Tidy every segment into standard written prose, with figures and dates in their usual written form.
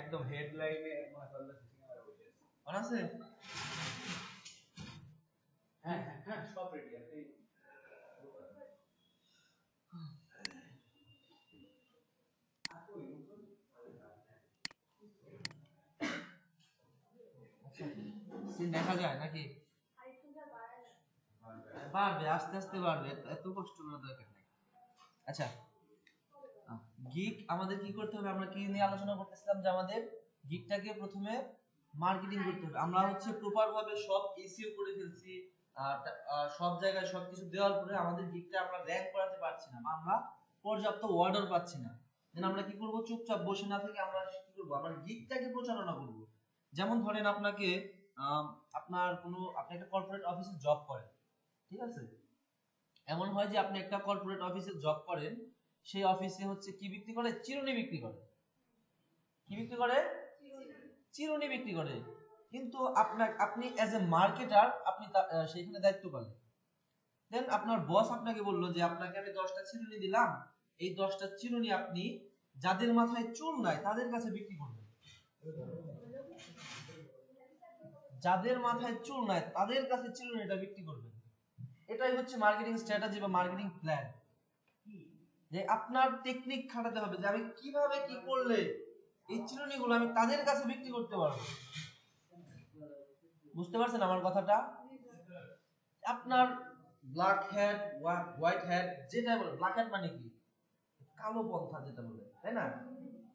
একদম হেডলাইনে মাশাআল্লাহ সিঙ্গারা বসে আছে অন আছে হ্যাঁ হ্যাঁ হ্যাঁ সব রেডি আছে সিন দেখা যায় নাকি বাড়বে আস্তে আস্তে বাড়বে এত কষ্ট করার দরকার নেই আচ্ছা গিগ আমাদের কি করতে হবে আমরা কি নিয়ে আলোচনা করতেছিলাম যে আমাদের গিগটাকে প্রথমে মার্কেটিং করতে হবে আমরা হচ্ছে প্রপার ভাবে সব এসইও করে ফেলছি সব জায়গায় সবকিছু দেওয়ার পরে আমাদের গিগটা আমরা র‍্যাঙ্ক করাতে পারছি না আমরা পর্যাপ্ত অর্ডার পাচ্ছি না দেন আমরা কি করব চুপচাপ বসে না থেকে আমরা কি করব আমরা গিগটাকে প্রচারণা করব যেমন ধরেন আপনাকে আপনি একটা কর্পোরেট অফিসে জব করেন ঠিক আছে এমন হয় যে আপনি একটা কর্পোরেট অফিসে জব করেন সেই অফিসে হচ্ছে কি বিক্রি করে চিরুনি বিক্রি করে কি বিক্রি করে চিরুনি বিক্রি করে কিন্তু আপনি অ্যাজ এ মার্কেটার আপনি সেইখানে দায়িত্ব পালেন দেন আপনার বস আপনাকে বলল যে আপনাকে আমি 10টা চিরুনি দিলাম এই 10টা চিরুনি আপনি যাদের মাথায় চুল নাই তাদের কাছে বিক্রি করবেন যাদের মাথায় চুল নাই তাদের কাছে চিরুনিটা বিক্রি করবেন এটাই হচ্ছে মার্কেটিং স্ট্র্যাটেজি বা মার্কেটিং প্ল্যান যে আপনার টেকনিক খাটাতে হবে যে আমি কিভাবে কি করলে এই চিরুনিগুলো আমি তাদের কাছে বিক্রি করতে পারবো বুঝতে পারছেন আমার কথাটা আপনার ব্ল্যাক হেড হোয়াইট হেড যেটা বলে ব্ল্যাক হেড মানে কি কালো পন্থা যেটা বলে তাই না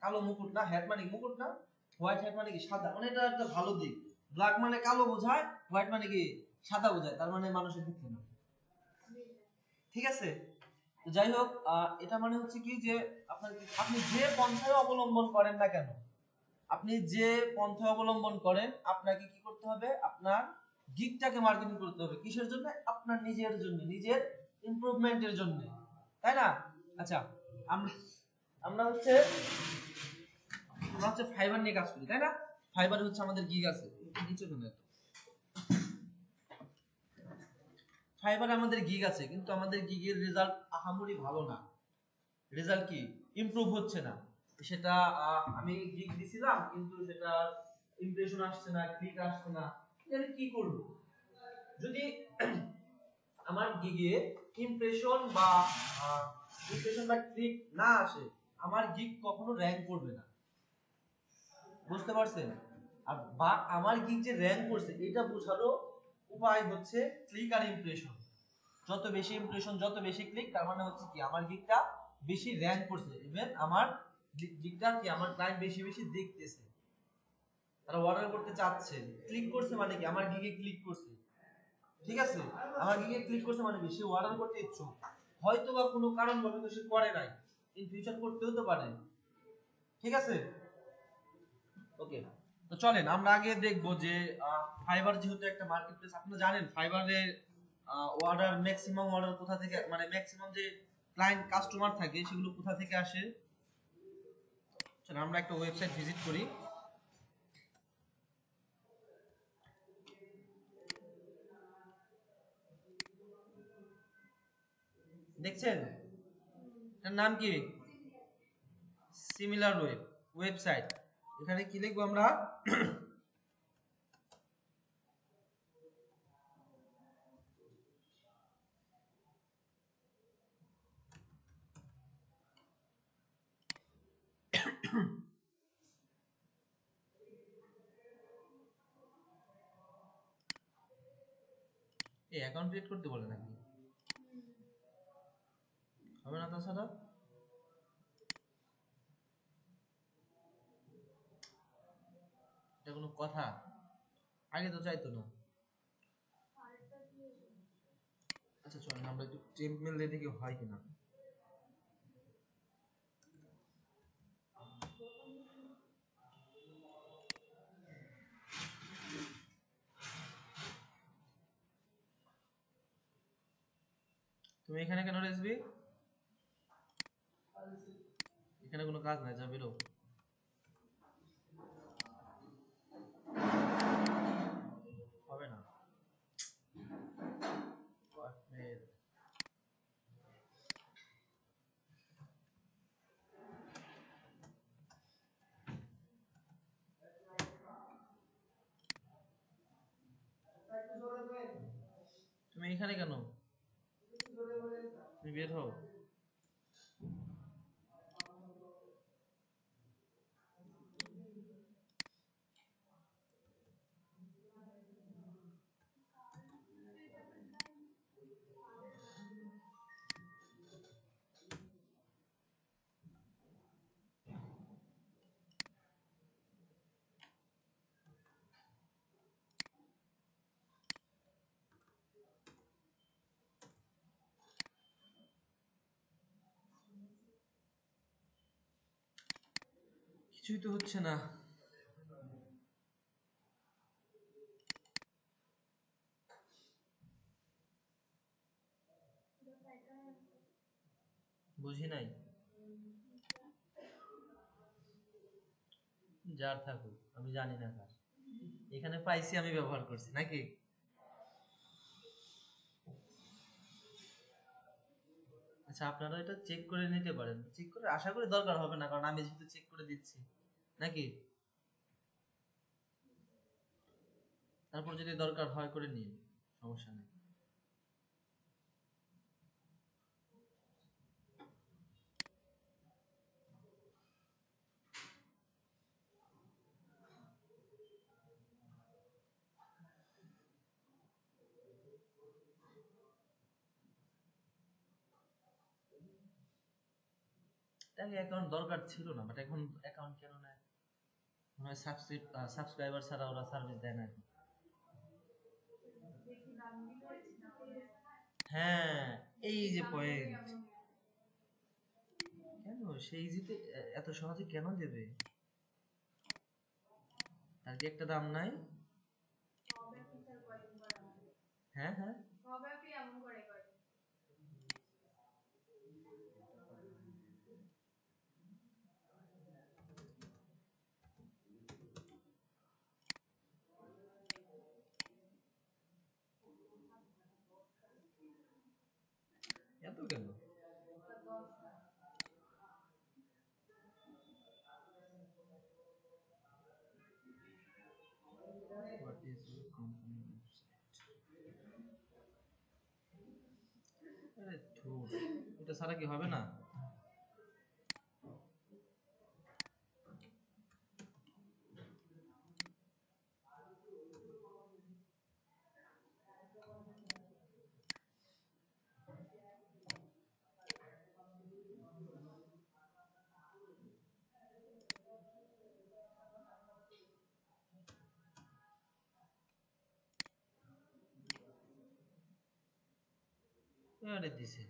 কালো মুকুট না হেড মানে মুকুট না হোয়াইট হেড মানে কি সাদা মানে এটা একটা ভালো দিক ব্ল্যাক মানে কালো বোঝায় হোয়াইট মানে কি সাদা বোঝায় তার মানে মানুষের দিক না ঠিক আছে তো যাই হোক এটা মানে হচ্ছে কি যে আপনি যে পন্থায় অবলম্বন করেন না কেন আপনি যে পন্থা অবলম্বন করেন আপনাকে কি করতে হবে আপনার গিগটাকে মার্কেটিং করতে হবে কিসের জন্য আপনার নিজের জন্য নিজের ইমপ্রুভমেন্টের জন্য তাই না আচ্ছা আমরা হচ্ছে ফাইবার নিয়ে কাজ করি তাই না ফাইবারে হচ্ছে আমাদের গিগ আছে নিচে শুনে ফাইবারে আমাদের গিগ আছে কিন্তু আমাদের গিগের রেজাল্ট আহামরি ভালো না রেজাল্ট কি ইমপ্রুভ হচ্ছে না সেটা আমি গিগ দিছিলাম কিন্তু সেটা ইমপ্রেশন আসছে না ক্লিক আসছে না আমি কি করব যদি আমার গিগে ইমপ্রেশন বা ক্লিক না আসে আমার গিগ কখনো র‍্যাঙ্ক করবে না বুঝতে পারছেন আর বা আমার গিগ যে র‍্যাঙ্ক করছে এটা বোঝারও উপায় হচ্ছে ক্লিক আর ইমপ্রেশন যত বেশি ইমপ্রেশন যত বেশি ক্লিক তার মানে হচ্ছে কি আমার গিগটা বেশি র‍্যাঙ্ক করছে ইভেন আমার গিগটা কি আমার ক্লায়েন্ট বেশি বেশি দেখতেছে তারা অর্ডার করতে চাচ্ছে ক্লিক করছে মানে কি আমার গিগে ক্লিক করছে ঠিক আছে আমার গিগে ক্লিক করছে মানে কি সে অর্ডার করতে ইচ্ছুক হয়তো বা কোনো কারণবশত সে করে নাই ইন ফিউচার করতেও তো পারে ঠিক আছে ওকে তো চলেন আমরা আগে দেখব যে ফাইবার যেহেতু একটা মার্কেটপ্লেস আপনারা জানেন ফাইবারে অর্ডার ম্যাক্সিমাম অর্ডার কোথা থেকে মানে ম্যাক্সিমাম যে ক্লায়েন্ট কাস্টমার থাকে সেগুলো কোথা থেকে আসে চলেন আমরা একটা ওয়েবসাইট ভিজিট করি দেখছেন এটার নাম কি সিমিলার ওয়েবসাইট এখানে কি লিখবো আমরা এই অ্যাকাউন্ট ক্রিয়েট করতে বলে নাকি হবে না তাছাড়া এটা কোনো কথা আগে তো চাইতো না আচ্ছা চলেন আমরা একটু টেম্পমেল দিয়ে দেখি হয় কিনা তুমি এখানে কেন রেসবি এখানে কোনো কাজ নাই যা বেরো হবে না তুমি এখানে কেন? তুমি বের হও। কিছুই তো হচ্ছে না। বুঝি নাই। যার থাকুক, আমি জানি না কার। এখানে পাইছি, আমি ব্যবহার করছি নাকি? আচ্ছা, আপনারা এটা চেক করে নিতে পারেন। চেক করে আশা করি দরকার হবে না, কারণ আমি যেহেতু চেক করে দিচ্ছি নাকি। তারপর যদি দরকার হয় করে নিন, সমস্যা নেই। আগে অ্যাকাউন্ট দরকার ছিল না, বাট এখন অ্যাকাউন্ট কেন নেয়? মনে হয় সাবস্ক্রাইবার ছাড়া ওরা সার্ভিস দেয় না এখন। হ্যাঁ, এই যে পয়েন্ট। কেন সেই জিতে এত সহজে কেন দেবে? তার কি একটা দাম নাই? হ্যাঁ হ্যাঁ, এত কেন? What is your company website? আরে ধুর, এটা ছাড়া কি হবে না? আরে দিছে,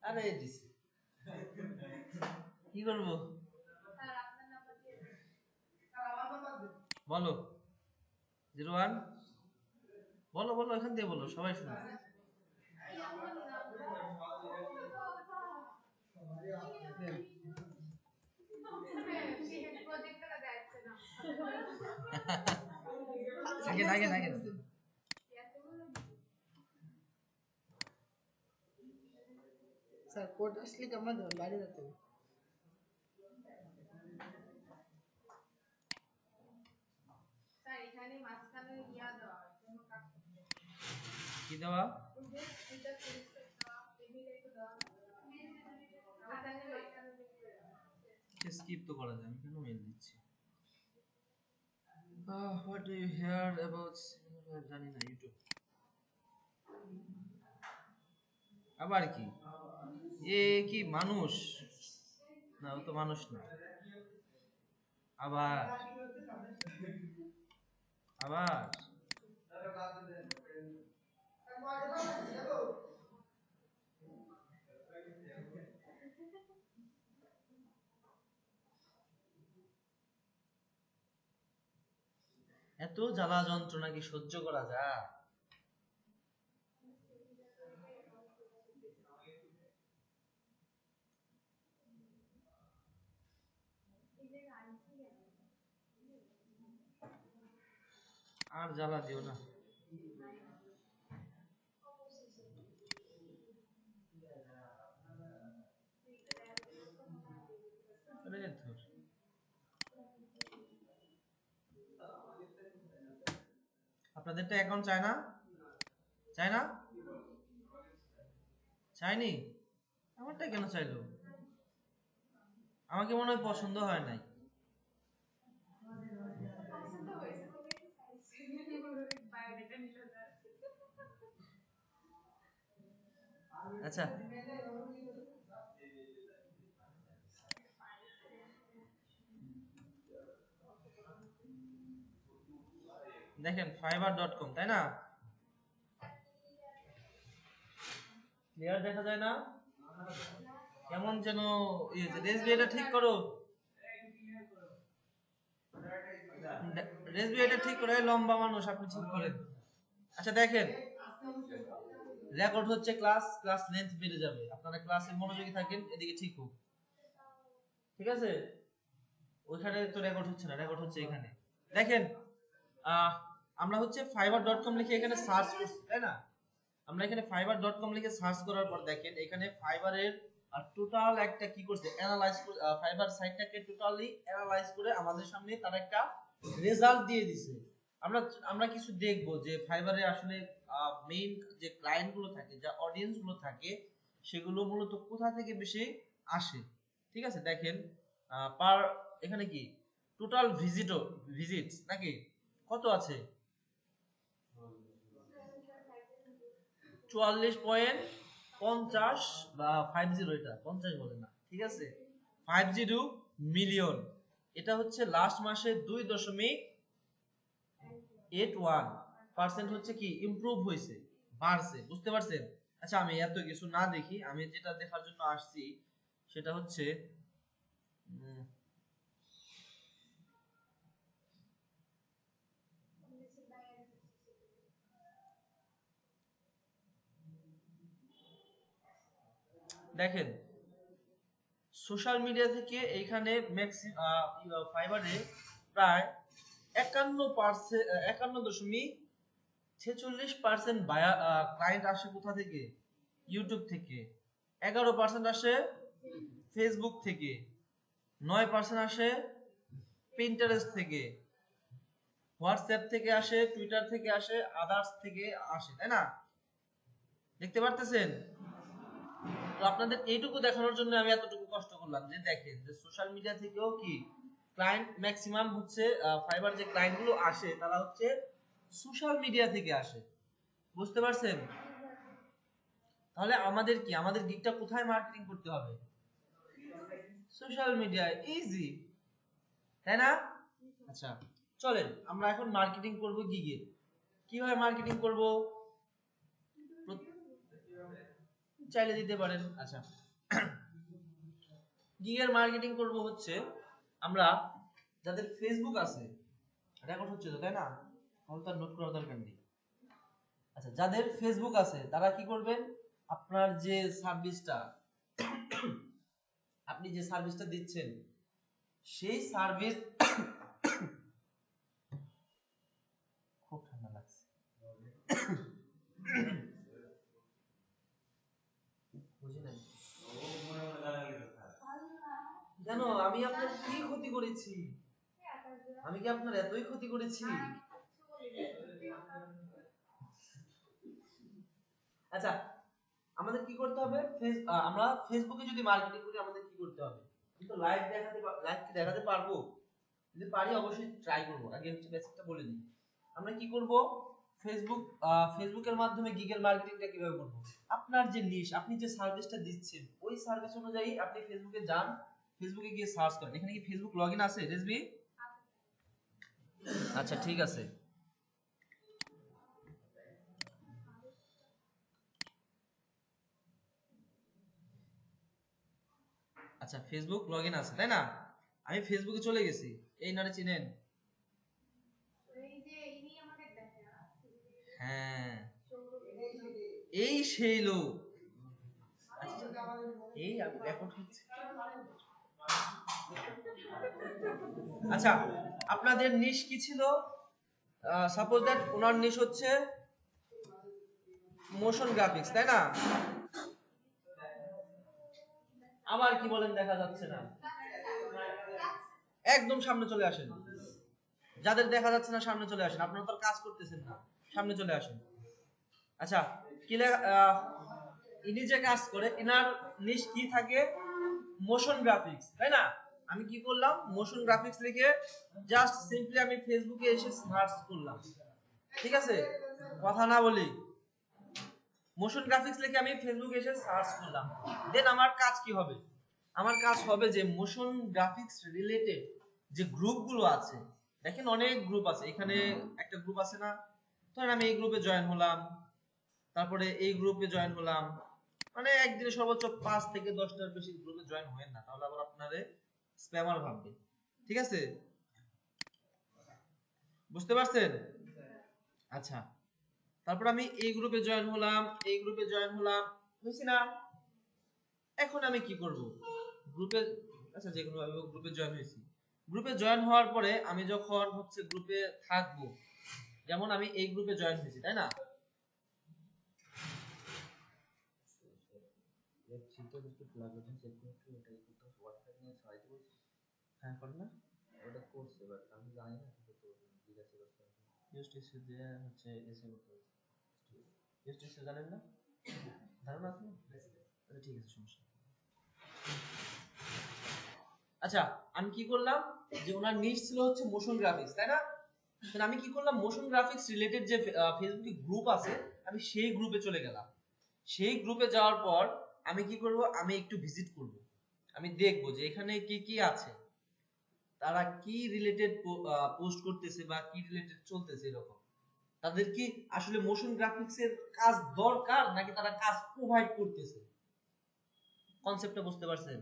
আরে দিছে, কি করবো? বলো 01, বলো বলো, এখান দিয়ে বলো, সবাই শুনে। আগে আগে আগে স্যার কোড আসলে কি আমাদের বাইরে যেতে হবে? স্যার এখানে মাঝখানে ইয়া দেওয়া কি দেওয়া? স্কিপ তো করা যায়, আমি কেন মেল দিচ্ছি? What do you hear about, জানি না, ইউটিউব। আবার কি? এ কি মানুষ? না, ও তো মানুষ না। আবার আবার এত জ্বালা যন্ত্রণা কি সহ্য করা যায়? আর জ্বালা দিও না। আরে ধুর। আপনাদেরটা অ্যাকাউন্ট চায় না? চায় না? চাইনি? আমারটা কেন চাইলো? আমাকে মনে হয় পছন্দ হয় নাই। পছন্দ হয়েছে তো বায়োডাটা নিল তার। আচ্ছা দেখেন fiverr.com, তাই না? ক্লিয়ার দেখা যায় না? কেমন যেন রেসবি, এটা ঠিক করো। রেসবি এটা ঠিক করে, লম্বা মানুষ আপনি ঠিক করেন। আচ্ছা দেখেন, রেকর্ড হচ্ছে ক্লাস লেন্থ বেড়ে যাবে। আপনারা ক্লাসে মনোযোগী থাকেন, এদিকে ঠিক হোক। ঠিক আছে? ওইখানে তো রেকর্ড হচ্ছে না, রেকর্ড হচ্ছে এখানে। দেখেন আমরা হচ্ছে fiverr.com লিখে এখানে সার্চ করছি, তাই না? আমরা এখানে fiverr.com লিখে সার্চ করার পর দেখেন এখানে ফাইবারের টোটাল একটা কি করছে, অ্যানালাইজ করে, ফাইবার সাইটটাকে টোটালি অ্যানালাইজ করে আমাদের সামনে তার একটা রেজাল্ট দিয়ে দিছে। আমরা কিছু দেখব যে ফাইবারে আসলে মেইন যে ক্লায়েন্ট গুলো থাকে, যা অডিয়েন্স গুলো থাকে, সেগুলো মূলত কোথা থেকে বেশি আসে। ঠিক আছে? দেখেন পার এখানে কি টোটাল ভিজিটস নাকি কত আছে? 44.50 বা 50, এটা 50 বলে না, ঠিক আছে, 50 মিলিয়ন। এটা হচ্ছে লাস্ট মাসে 2.81% হচ্ছে কি ইমপ্রুভ হয়েছে, বাড়ছে। বুঝতে পারছেন? আচ্ছা আমি এত কিছু না দেখি, আমি যেটা দেখার জন্য আসছি সেটা হচ্ছে দেখেন সোশ্যাল মিডিয়া থেকে এইখানে ফাইবারে প্রায় 51.46% ক্লায়েন্ট আসে কোথা থেকে? ইউটিউব থেকে। 11% আসে ফেসবুক থেকে, 9% আসে পিন্টারেস্ট থেকে, হোয়াটসঅ্যাপ থেকে আসে, টুইটার থেকে আসে, আদার্স থেকে আসে, তাই না? দেখতে পারতেছেন? তো আপনাদের এইটুকু দেখানোর জন্য আমি এতটুকু কষ্ট করলাম যে দেখেন যে সোশ্যাল মিডিয়া থেকেও কি ক্লায়েন্ট ম্যাক্সিমাম হচ্ছে ফাইবার যে ক্লায়েন্ট গুলো আসে তারা হচ্ছে সোশ্যাল মিডিয়া থেকে আসে। বুঝতে পারছেন? তাহলে আমাদের কি, আমাদের গিগটা কোথায় মার্কেটিং করতে হবে? সোশ্যাল মিডিয়ায়, ইজি, তাই না? আচ্ছা চলেন আমরা এখন মার্কেটিং করব গিগে। কিভাবে মার্কেটিং করব? চাইলে দিতে পারেন। আচ্ছা গিগের মার্কেটিং করব হচ্ছে আমরা যাদের ফেসবুক আছে, রেকর্ড হচ্ছে তো, তাই না? তাহলে তার নোট করার দরকার নেই। আচ্ছা যাদের ফেসবুক আছে তারা কি করবেন, আপনার যে সার্ভিসটা, আপনি যে সার্ভিসটা দিচ্ছেন সেই সার্ভিস খুব ঠান্ডা লাগছে বুঝি নাই কেন? আমি আপনার কি ক্ষতি করেছি? আমি কি আপনার এতই ক্ষতি করেছি? আচ্ছা আমাদের কি করতে হবে? আমরা ফেসবুকে যদি মার্কেটিং করি আমাদের কি করতে হবে? কিন্তু লাইভ দেখাতে পারবো? যদি পারি অবশ্যই ট্রাই করব। আগে হচ্ছে বেসিকটা বলে দিই। আমরা কি করব? ফেসবুকের মাধ্যমে গিগের মার্কেটিংটা কিভাবে করব? আপনার যে নিশ, আপনি যে সার্ভিসটা দিচ্ছেন ওই সার্ভিস অনুযায়ী আপনি ফেসবুকে যান, ফেসবুকে গিয়ে সার্চ করেন। এখানে কি ফেসবুক লগইন আছে রেজবি? আচ্ছা ঠিক আছে। আচ্ছা ফেসবুক লগইন আছে, তাই না? আমি ফেসবুকে চলে গেছি। এই নারে চিনেন? এই যে ইনি আমাকে দেখে হ্যাঁ এই সেই লোক। এই রেকর্ড হচ্ছে। আচ্ছা আপনাদের নিশ কি ছিল? সাপোজ দ্যাট ওনার নিশ হচ্ছে মোশন গ্রাফিক্স, তাই না? আবার কি বলেন দেখা যাচ্ছে না? একদম সামনে চলে আসেন। যাদের দেখা যাচ্ছে না সামনে চলে আসেন, আপনারা তো কাজ করতেছেন না। সামনে চলে আসেন। আচ্ছা, ইনি যে কাজ করে এনার নিশ কি থাকে, মোশন গ্রাফিক্স, তাই না? আমি কি করলাম, মোশন গ্রাফিক্স লিখে জাস্ট সিম্পলি আমি ফেসবুকে এসে সার্চ করলাম, ঠিক আছে? কথা না বলি, মোশন গ্রাফিক্স লিখে আমি ফেসবুকে এসে সার্চ করলাম। দেন আমার কাজ কি হবে? আমার কাজ হবে যে মোশন গ্রাফিক্স রিলেটেড যে গ্রুপগুলো আছে, দেখেন অনেক গ্রুপ আছে, এখানে একটা গ্রুপ আছে না, ধরেন আমি এই গ্রুপে জয়েন হলাম, তারপরে এই গ্রুপে জয়েন হলাম, মানে একদিনে সর্বোচ্চ 5 থেকে 10টার বেশি গ্রুপে জয়েন হবেন না, তাহলে আবার আপনারে স্প্যামার ভাববে, ঠিক আছে? বুঝতে পারছেন? আচ্ছা, তারপর আমি এই গ্রুপে জয়েন হলাম, এই গ্রুপে জয়েন হলাম, বুঝছি না? এখন আমি কি করব? গ্রুপে, আচ্ছা যে কোনো ভাবে গ্রুপে জয়েন হয়েছি, গ্রুপে জয়েন হওয়ার পরে আমি যখন হচ্ছে গ্রুপে থাকবো, যেমন আমি এই গ্রুপে জয়েন হয়েছি, তাই না? হ্যাঁ করেন না, ওটা করছে বাট আমি জানি না কিন্তু তো জিজ্ঞাসা করতে হবে। ইউএসটিসি দিয়ে হচ্ছে এসে করতে হবে। ইউএসটিসি জানেন না? ধারণা আছে? আচ্ছা ঠিক আছে, সমস্যা নেই। আচ্ছা, আমি কি করলাম, যে ওনার নিশ ছিল হচ্ছে মোশন গ্রাফিক্স, তাই না? তাহলে আমি কি করলাম, মোশন গ্রাফিক্স রিলেটেড যে ফেসবুকে গ্রুপ আছে, আমি সেই গ্রুপে চলে গেলাম। সেই গ্রুপে যাওয়ার পর আমি কি করব, আমি একটু ভিজিট করব, আমি দেখব যে এখানে কি কি আছে, তারা কি রিলেটেড পোস্ট করতেছে বা কি রিলেটেড চলতেছে, এরকম তাদের কি আসলে মোশন গ্রাফিক্স এর কাজ দরকার নাকি তারা কাজ প্রোভাইড করতেছে। কনসেপ্টটা বুঝতে পারছেন?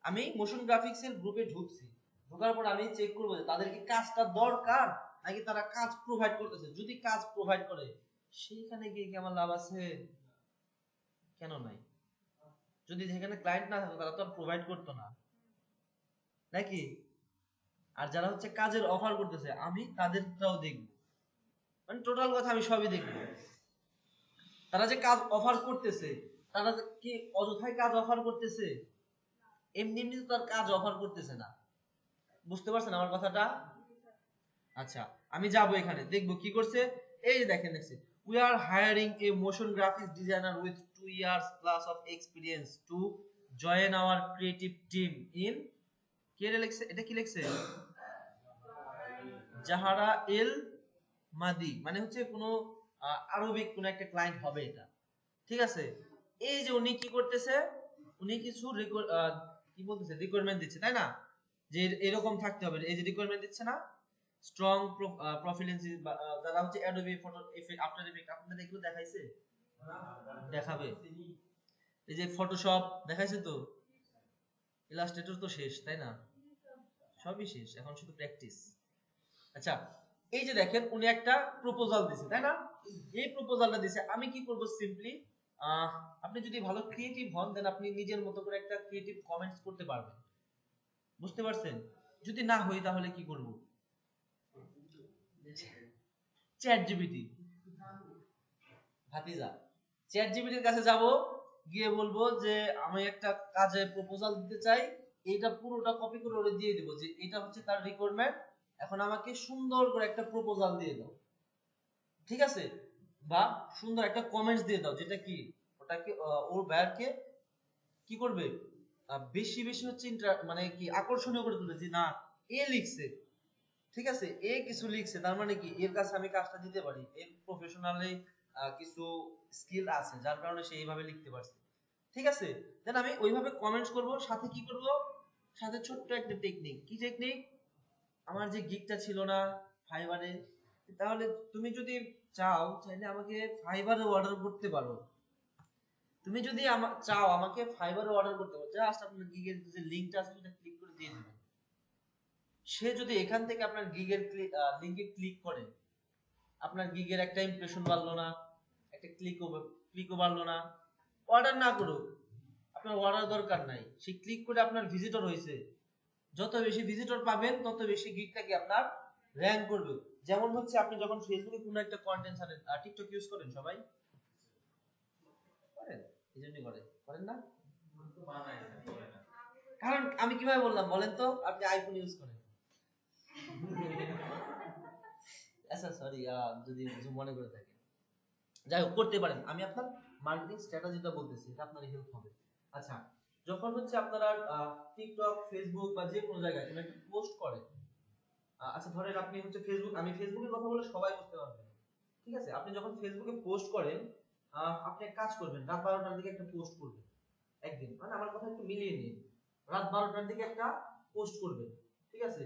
আমি মোশন গ্রাফিক্স এর গ্রুপে ঢুকছি, ঢোকার পর আমি চেক করব যে তাদের কি কাজটা দরকার নাকি তারা কাজ প্রোভাইড করতেছে। যদি কাজ প্রোভাইড করে সেইখানে গিয়ে কি আমার লাভ আছে? কেন নাই? যদি যেখানে ক্লায়েন্ট না থাকতো তারা তো প্রোভাইড করতো না, নাকি? আর যারা হচ্ছে কাজের অফার করতেছে আমি তাদেরটাও দেখব, মানে টোটাল কথা আমি সবই দেখব। তারা যে কাজ অফার করতেছে, তারা কি অযথায় কাজ অফার করতেছে? এমনি এমনি তো তার কাজ অফার করতেছে না। বুঝতে পারছেন আমার কথাটা? আচ্ছা, আমি যাব এখানে দেখব কি করছে। এই যে দেখেন, দেখছি we are hiring a motion graphics designer with 2 years plus of experience to join our creative team in, কে লিখছে এটা, কি লিখছে? জাহারা এল মাদি, মানে হচ্ছে কোনো আরবিক কোন একটা ক্লায়েন্ট হবে এটা, ঠিক আছে? এই যে উনি কি করতেছে, উনি কিছু কি বলতেছে, রিকোয়ারমেন্ট দিচ্ছে, তাই না? যে এরকম থাকতে হবে, এই যে রিকোয়ারমেন্ট দিচ্ছে না, স্ট্রং প্রফিলেন্সি, যারা হচ্ছে Adobe photo effect, after effect, আপনাদের এগুলো দেখাইছে? দেখাবে। এই যে ফটোশপ দেখাইছে তো, ইলাস্ট্রেটর তো শেষ, তাই না? সবই শেষ, এখন শুধু প্র্যাকটিস। আচ্ছা, এই যে দেখেন উনি একটা প্রপোজাল দিছে, তাই না? এই প্রপোজালটা দিছে, আমি কি করব, সিম্পলি আপনি যদি ভালো ক্রিয়েটিভ হন দেন আপনি নিজের মতো করে একটা ক্রিয়েটিভ কমেন্টস করতে পারবেন। বুঝতে পারছেন? যদি না হই তাহলে কি করব? চ্যাট জিপিটি, ভাতিজা, চ্যাট জিপিটির কাছে যাব, গিয়ে বলবো যে আমি একটা কাজে প্রপোজাল দিতে চাই, এইটা পুরোটা কপি করে ওরে দিয়ে দেব যে এটা হচ্ছে তার রিকোয়ারমেন্ট, এখন আমাকে সুন্দর করে একটা প্রপোজাল দিয়ে দাও, ঠিক আছে? বা সুন্দর একটা কমেন্টস দিয়ে দাও, যেটা কি ওটাকে ওর বায়ারকে কি করবে, বেশি বেশি হচ্ছে মানে কি আকর্ষণীয় করে তুলবে, যে না এ লিখছে, ঠিক আছে, এ কিছু লিখছে, তার মানে কি এর কাছে আমি কাজটা দিতে পারি, এর প্রফেশনালি কিছু স্কিল আছে যার কারণে সে এইভাবে লিখতে পারছে, ঠিক আছে? দেন আমি ওইভাবে কমেন্টস করব, সাথে কি করব, সাথে ছোট্ট একটা টেকনিক। কি টেকনিক? আমার যে গিগটা ছিল না ফাইবারে, তাহলে তুমি যদি চাও চাইলে আমাকে ফাইবারে অর্ডার করতে পারো। তুমি যদি চাও আমাকে ফাইবারে অর্ডার করতে পারো, জাস্ট আপনার গিগের যে লিংকটা আছে সেটা ক্লিক করে দিয়ে দিবেন। সে যদি এখান থেকে আপনার গিগের লিংকে ক্লিক করে, আপনার গিগের একটা ইমপ্রেশন বাড়লো না, একটা ক্লিকও বাড়লো না, অর্ডার না করুক, আপনার অর্ডার দরকার নাই, সে ক্লিক করে আপনার ভিজিটর হয়েছে, যত বেশি ভিজিটর পাবেন তত বেশি গিগটাকে আপনার র‍্যাঙ্ক করবে। যেমন হচ্ছে আপনি যখন ফেসবুকে কোনো একটা কন্টেন্ট ছাড়েন, টিকটক ইউজ করেন সবাই? করেন, এইজন্যই করেন না? কারণ আমি কিভাবে বললাম বলেন তো, আপনি আইফোন ইউজ করেন, আচ্ছা সরি, যদি কিছু মনে করে থাকে, যাই হোক করতে পারেন। আমি আপনার মার্কেটিং স্ট্র্যাটেজিটা বলতেছি, এটা আপনার হেল্প হবে। আচ্ছা, যখন হচ্ছে আপনারা টিকটক, ফেসবুক বা যে কোনো জায়গায় কোনো একটা পোস্ট করেন, আচ্ছা ধরেন আপনি হচ্ছে ফেসবুক, আমি ফেসবুকের কথা বলে সবাই বুঝতে পারবে না, ঠিক আছে? আপনি যখন ফেসবুকে পোস্ট করেন, আপনি এক কাজ করবেন, রাত 12টার দিকে একটা পোস্ট করবেন একদিন, মানে আমার কথা একটু মিলিয়ে নিন, রাত 12টার দিকে একটা পোস্ট করবেন, ঠিক আছে?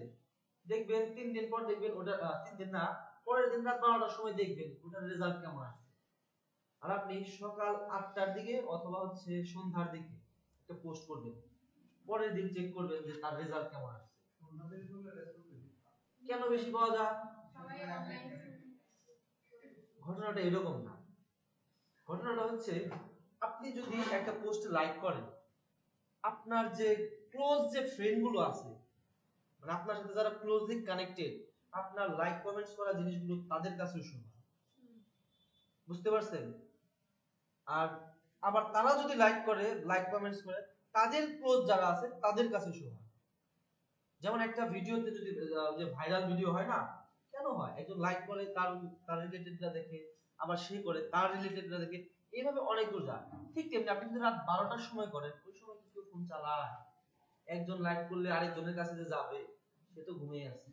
দেখবেন 3 দিন পর দেখবেন ওটা 3 দিন না, পরের দিন রাত 12টার সময় দেখবেন ওটার রেজাল্ট কেমন আসছে। আর আপনি সকাল 8টার দিকে অথবা হচ্ছে সন্ধ্যার দিকে একটা পোস্ট করবেন, পরের দিন চেক করবেন যে তার রেজাল্ট কেমন আসছে। কেন বেশি পাওয়া যায়? সবাই অনলাইন ঘটনাটা এরকম না, ঘটনাটা হচ্ছে আপনি যদি একটা পোস্ট লাইক করেন, আপনার যে ক্লোজ যে ফ্রেন্ড গুলো আছে, মানে আপনার সাথে যারা ক্লোজলি কানেক্টেড, আপনার লাইক কমেন্টস করা জিনিসগুলো তাদের কাছেও শোনা, বুঝতে পারছেন? আর আবার তারা যদি লাইক করে, লাইক কমেন্টস করে, তাদের ক্লোজ যারা আছে তাদের কাছে শোনা। যেমন একটা ভিডিওতে যদি যে ভাইরাল ভিডিও হয় না, কেন হয়? একজন লাইক করে তার তার রিলেটেডটা দেখে, আবার সে করে তার রিলেটেডটা দেখে, এইভাবে অনেক দূর যায়। ঠিক তেমনি আপনি যদি রাত 12টার সময় করেন, ওই সময় কিছু ফোন চালায়, একজন লাইক করলে আরেকজনের কাছে যে যাবে, সে তো ঘুমিয়ে আছে।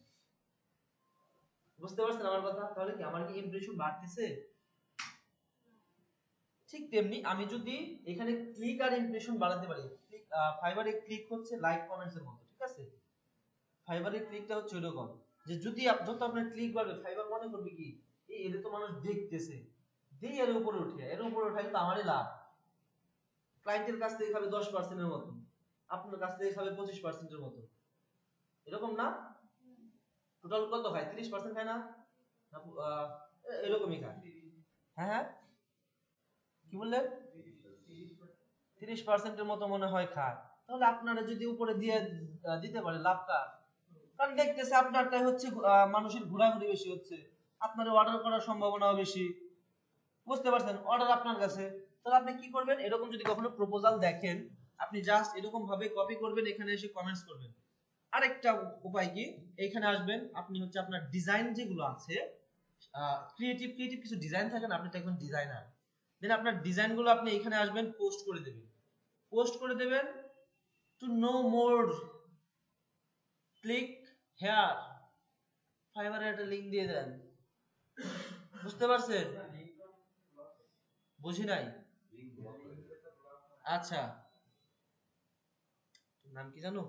বুঝতে পারছেন আমার কথা? তাহলে কি আমার কি ইমপ্রেশন বাড়তেছে? ঠিক তেমনি আমি যদি এখানে ক্লিক আর ইমপ্রেশন বাড়াতে পারি, ক্লিক, ফাইবারে ক্লিক হচ্ছে লাইক কমেন্টস এর মতো, ঠিক আছে? ফাইবারের ক্লিকটা হচ্ছে এরকম যে যদি যত আপনার ক্লিক বাড়বে, ফাইবার মনে করবে কি এই এর তো মানুষ দেখতেছে, দেই এর উপরে উঠে, এর উপরে উঠাই তো আমারই লাভ। ক্লায়েন্টের কাছ থেকে খাবে 10% এর মতো, আপনার কাছ থেকে খাবে 25% এর মতো, এরকম না? টোটাল কত হয়? 30% খায় না? এরকমই খায়। হ্যাঁ হ্যাঁ, কি বললেন? 30% এর মতো মনে হয় খায়। তাহলে আপনারা যদি উপরে দিয়ে দিতে পারে লাভটা, কারণ দেখতেছে আপনারটাই হচ্ছে মানুষের ঘোরাঘুরি বেশি হচ্ছে, আপনার অর্ডার করার সম্ভাবনাও বেশি, বুঝতে পারছেন? অর্ডার আপনার কাছে, তাহলে আপনি কি করবেন? এরকম যদি কখনো প্রপোজাল দেখেন, আপনি জাস্ট এরকম ভাবে কপি করবেন, এখানে এসে কমেন্টস করবেন। আরেকটা উপায় কি, এখানে আসবেন, আপনি হচ্ছে আপনার ডিজাইন যেগুলো আছে, ক্রিয়েটিভ ক্রিয়েটিভ কিছু ডিজাইন থাকে না, আপনি তো একজন ডিজাইনার, দেন আপনার ডিজাইনগুলো আপনি এখানে আসবেন, পোস্ট করে দেবেন, পোস্ট করে দেবেন, to know more click here, ফাইবারে একটা লিংক দিয়ে দেন। বুঝতে পারছেন? বুঝি নাই? আচ্ছা, নাম কি জানো?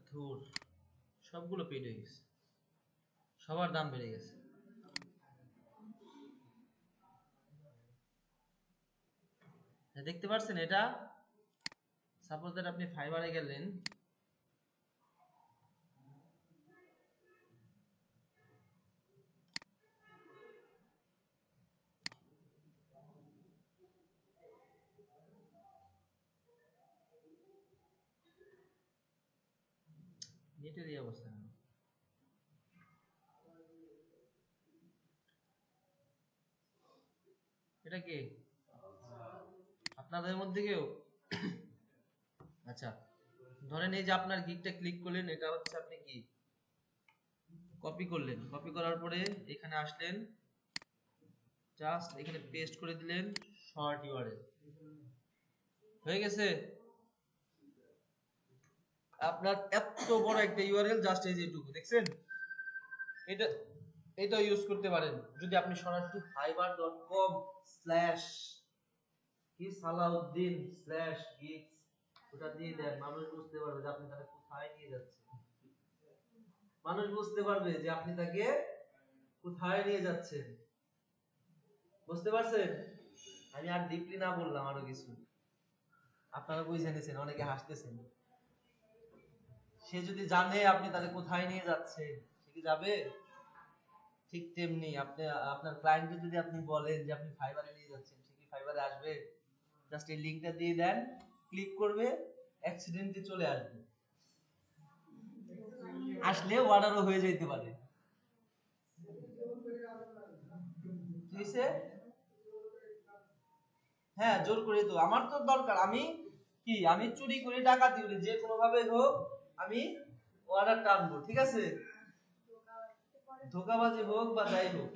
ধুর, সবগুলো পেড হয়ে গেছে, সবার দাম বেড়ে গেছে। দেখতে পাচ্ছেন এটা? সাপোজ দ্যাট আপনি ফাইবারে গেলেন, নেটের এই অবস্থা কেন? এটা কি আপনাদের মধ্যে কেউ? আচ্ছা, ধরেন এই যে আপনার গিগটা ক্লিক করলেন, এটা হচ্ছে আপনি কি কপি করলেন, কপি করার পরে এখানে আসলেন, জাস্ট এখানে পেস্ট করে দিলেন, শর্ট ইউআরএল হয়ে গেছে আপনার। এত বড় একটা ইউআরএল, জাস্ট এই যে এইটুকু দেখছেন, এটা এটা ইউজ করতে পারেন যদি আপনি সরাসরি fiverr.com/ কি সালাউদ্দিন /gigs ওটা দিয়ে দেন। মানুষ বুঝতে পারবে যে আপনি তাকে কোথায় নিয়ে যাচ্ছেন, মানুষ বুঝতে পারবে যে আপনি তাকে কোথায় নিয়ে যাচ্ছেন। বুঝতে পারছেন? আমি আর ডিপলি না বললাম, আরো কিছু আপনারা বুঝে নিয়েছেন, অনেকে হাসতেছেন। সে যদি জানে আপনি তাকে কোথায় নিয়ে যাচ্ছেন, সে কি যাবে? ঠিক তেমনি আপনি আপনার ক্লায়েন্টকে যদি আপনি বলেন যে আপনি ফাইবারে নিয়ে যাচ্ছেন, সে কি ফাইবারে আসবে? জাস্ট এই লিংকটা দিয়ে দেন, ক্লিক করবে, অ্যাক্সিডেন্টলি চলে আসবে। আসলে অর্ডারও হয়ে যেতে পারে। কি হইছে? হ্যাঁ জোর করে তো আমার তো দরকার, আমি চুরি করে ডাকাতি করি, যে কোনো ভাবে হোক আমি অর্ডারটা আনবো, ঠিক আছে? ধোকাবাজি হোক বা যাই হোক,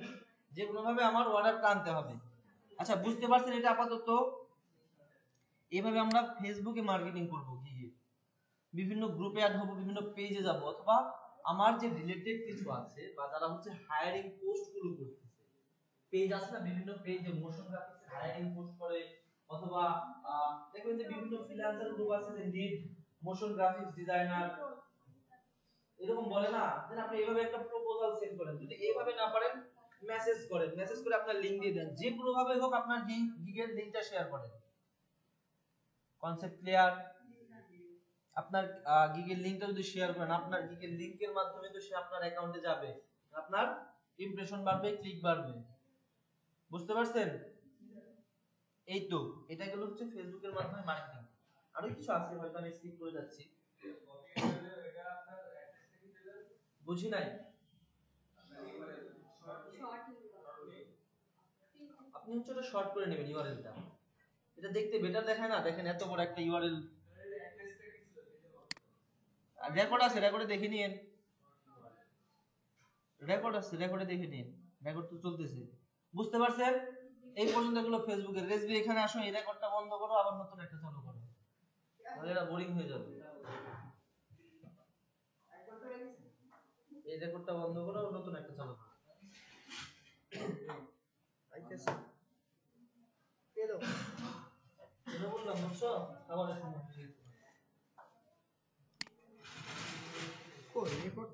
যে কোনো ভাবে আমার অর্ডারটা আনতে হবে। আচ্ছা বুঝতে পারছেন এটা আপাতত? এইভাবে আমরা ফেসবুকে মার্কেটিং করব, গিয়ে বিভিন্ন গ্রুপে অ্যাড হবো, বিভিন্ন পেজে যাব, অথবা আমার যে রিলেটেড কিছু আছে বা যারা হচ্ছে হায়ারিং পোস্ট গুলো করতেছে, পেজ আছে না বিভিন্ন পেজ যে মোশন গ্রাফিক্স হায়ারিং পোস্ট করে, অথবা দেখবেন যে বিভিন্ন ফ্রিল্যান্সার গ্রুপ আছে যে নিড মোশন গ্রাফিক্স ডিজাইনার এরকম বলে না, দেন আপনি এইভাবে একটা প্রপোজাল সেন্ড করেন। যদি এইভাবে না পারেন মেসেজ করেন, মেসেজ করে আপনার লিংক দিয়ে দেন, যে কোনো ভাবে হোক আপনার গিগের লিংকটা শেয়ার করেন। Concept clear? আপনার গিগের লিংকটা যদি শেয়ার করেন, আপনার গিগের লিংকের মাধ্যমে তো সে আপনার অ্যাকাউন্টে যাবে, আপনার ইমপ্রেশন বাড়বে, ক্লিক বাড়বে। বুঝতে পারছেন? এই তো এটা গেল হচ্ছে ফেসবুকের মাধ্যমে মার্কেটিং। আরো কিছু আছে হয়তো আমি স্কিপ করে যাচ্ছি, বুঝি নাই। আপনি হচ্ছে ওটা শর্ট করে নেবেন ইউআরএলটা, এটা দেখতে বেটার দেখায় না? দেখেন এত বড় একটা ইউআরএল, রেকর্ড আছে, রেকর্ডে দেখে নিন, রেকর্ড আছে, রেকর্ডে দেখে নিন, রেকর্ড তো চলতেছে। বুঝতে পারছেন? এই পর্যন্ত এগুলো ফেসবুকের। রেসবি এখানে আসো, এই রেকর্ডটা বন্ধ করো, আবার নতুন একটা চালু করো, তাহলে এটা বোরিং হয়ে যাবে। এই রেকর্ডটা বন্ধ করো, নতুন একটা চালু করো। আইতেছে এলো এটা বললাম, বুঝছো? আবার সময় কই রেকর্ড